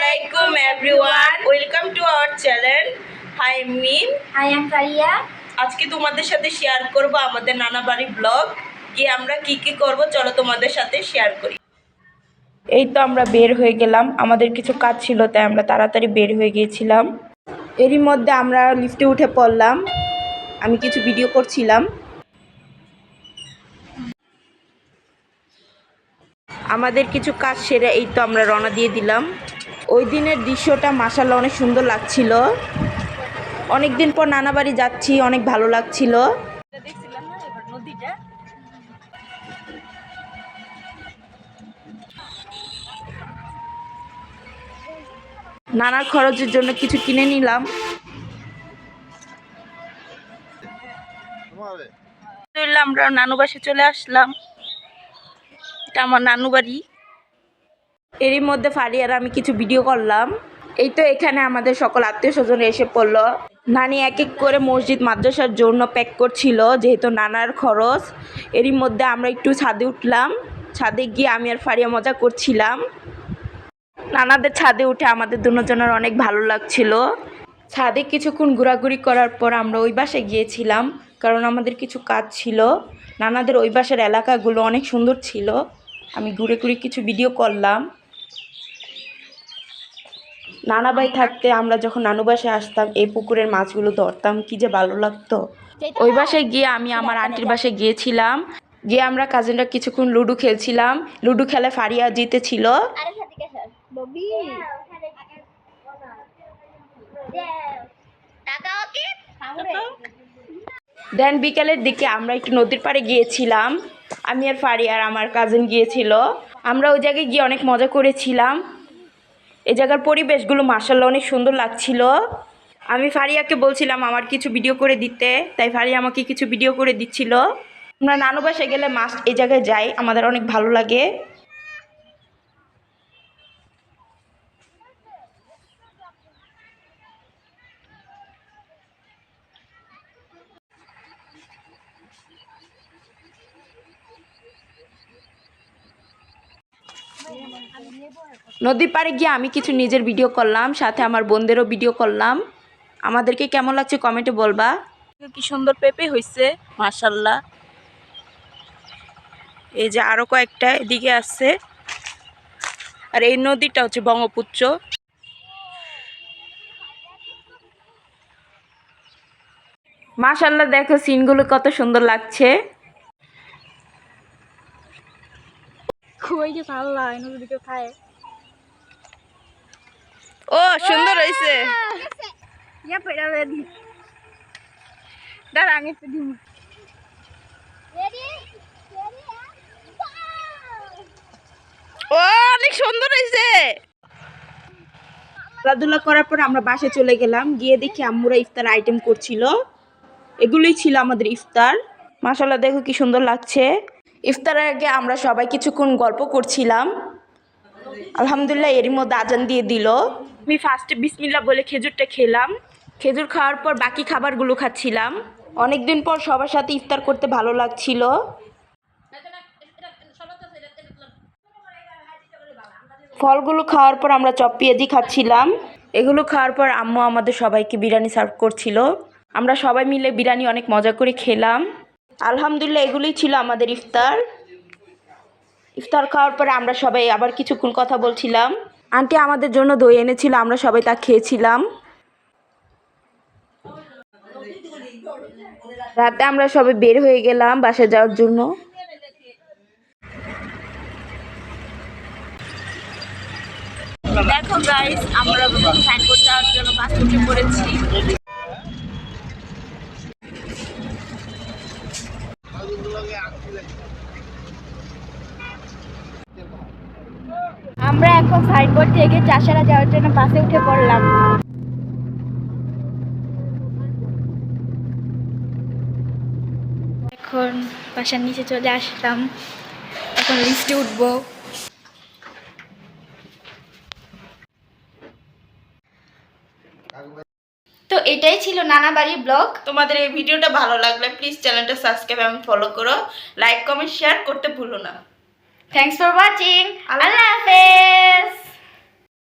Assalamualaikum everyone. Welcome to our channel. Hi Min. Hi, I'm Faria. আজকে তোমাদের সাথে share করব আমাদের নানা বাড়ি ব্লগ। গিয়ে আমরা কি কি করব চলো তোমাদের সাথে শেয়ার করি। এই তো আমরা বের হয়ে গেলাম, আমাদের কিছু কাজ ছিল তাই আমরা তাড়াতাড়ি বের হয়ে গিয়েছিলাম। এরই মধ্যে আমরা লিফটে উঠে পড়লাম, আমি কিছু ভিডিও করছিলাম। আমাদের কিছু কাজ সেরে এই তো আমরা রওনা দিয়ে দিলাম। ওই দিনের দৃশ্যটা মাশাআল্লাহ অনেক সুন্দর লাগছিল। অনেক দিন পর নানা বাড়ি যাচ্ছি, অনেক ভালো লাগছিল। নানার খরচের জন্য কিছু কিনে নিলাম। আমরা নানু বাসে চলে আসলাম, এটা আমার নানু বাড়ি। এরই মধ্যে ফারিয়ার আমি কিছু ভিডিও করলাম। এই তো এখানে আমাদের সকল আত্মীয় স্বজন এসে পড়লো। নানি এক এক করে মসজিদ মাদ্রাসার জন্য প্যাক করছিল, যেহেতু নানার খরচ। এরই মধ্যে আমরা একটু ছাদে উঠলাম। ছাদে গিয়ে আমি আর ফারিয়া মজা করছিলাম। নানাদের ছাদে উঠে আমাদের দুজনের অনেক ভালো লাগছিল। ছাদে কিছুক্ষণ ঘোরাঘুরি করার পর আমরা ওই বাসায় গিয়েছিলাম, কারণ আমাদের কিছু কাজ ছিল। নানাদের ওই বাসার এলাকাগুলো অনেক সুন্দর ছিল, আমি ঘুরে ঘুরে কিছু ভিডিও করলাম। নানা ভাই থাকতে আমরা যখন নানু বাসায় আসতাম এই পুকুরের মাছগুলো ধরতাম, কি যে ভালো লাগতো। ওই বাসায় গিয়ে আমি আমার আন্টির বাসায় গিয়েছিলাম, গিয়ে আমরা কাজিনরা কিছুক্ষণ লুডো খেলছিলাম। লুডো খেলে ফারিয়া জিতেছিল। দেন বিকেলের দিকে আমরা একটু নদীর পাড়ে গিয়েছিলাম, আমি আর ফারিয়া আর আমার কাজিন গিয়েছিল। আমরা ওই জায়গায় গিয়ে অনেক মজা করেছিলাম। এই জায়গার পরিবেশগুলো মাশাআল্লাহ অনেক সুন্দর লাগছিল। আমি ফারিয়াকে বলছিলাম আমার কিছু ভিডিও করে দিতে, তাই ফারিয়া আমাকে কিছু ভিডিও করে দিচ্ছিল। আমরা নানু বাসায় গেলে মাস্ট এই জায়গায় যাই, আমাদের অনেক ভালো লাগে। নদীর পাড়ে গিয়ে আমি কিছু নিজের ভিডিও করলাম, সাথে আমার বোনদেরও ভিডিও করলাম। আমাদেরকে কেমন লাগছে কমেন্টে বলবা। কি সুন্দর পেঁপে হয়েছে মাশাআল্লাহ। এই যে আরো কয়েকটা এদিকে আছে। আর এই নদীটা হচ্ছে ব্রহ্মপুত্র। মাশাআল্লাহ দেখো সিনগুলো কত সুন্দর লাগছে। ও সুন্দর হয়েছে। ও অনেক সুন্দর হয়েছে। খেলাধুলা করার পর আমরা বাসায় চলে গেলাম, গিয়ে দেখি আম্মুরা ইফতার আইটেম করছিল। এগুলোই ছিল আমাদের ইফতার। মাশাআল্লাহ দেখো কি সুন্দর লাগছে। ইফতারের আগে আমরা সবাই কিছুক্ষণ গল্প করছিলাম। আলহামদুলিল্লাহ এরই মধ্যে আজান দিয়ে দিল। আমি ফার্স্টে বিসমিল্লাহ বলে খেজুরটা খেলাম। খেজুর খাওয়ার পর বাকি খাবারগুলো খাচ্ছিলাম। অনেকদিন পর সবার সাথে ইফতার করতে ভালো লাগছিল। ফলগুলো খাওয়ার পর আমরা চপ পেঁয়াজি খাচ্ছিলাম। এগুলো খাওয়ার পর আম্মু আমাদের সবাইকে বিরিয়ানি সার্ভ করছিল। আমরা সবাই মিলে বিরিয়ানি অনেক মজা করে খেলাম। আলহামদুলিল্লাহ এগুলোই ছিল আমাদের ইফতার। ইফতার খাওয়ার পরে আমরা সবাই আবার কিছুক্ষণ কথা বলছিলাম। আন্টি আমাদের জন্য দই এনেছিল, আমরা সবাই তা খেয়েছিলাম। রাতে আমরা সবাই বের হয়ে গেলাম বাসায় যাওয়ার জন্য। দেখো গাইস, আমরা সাইনবোর্ড যাওয়ার জন্য বাস উঠে পড়েছি। আমরা এখন সাইনবোর্ড থেকে চাষারা যাওয়ার জন্য বাসে উঠে পড়লাম। এখন বাসার নিচে চলে আসলাম, এখন লিফটে উঠবো। তো এটাই ছিল নানা বাড়ি ব্লগ। তোমাদের এই ভিডিওটা ভালো লাগলে প্লিজ চ্যানেলটা সাবস্ক্রাইব এবং ফলো করো, লাইক কমেন্ট শেয়ার করতে ভুলো না। Thanks for watching. আল্লাহ হাফেজ।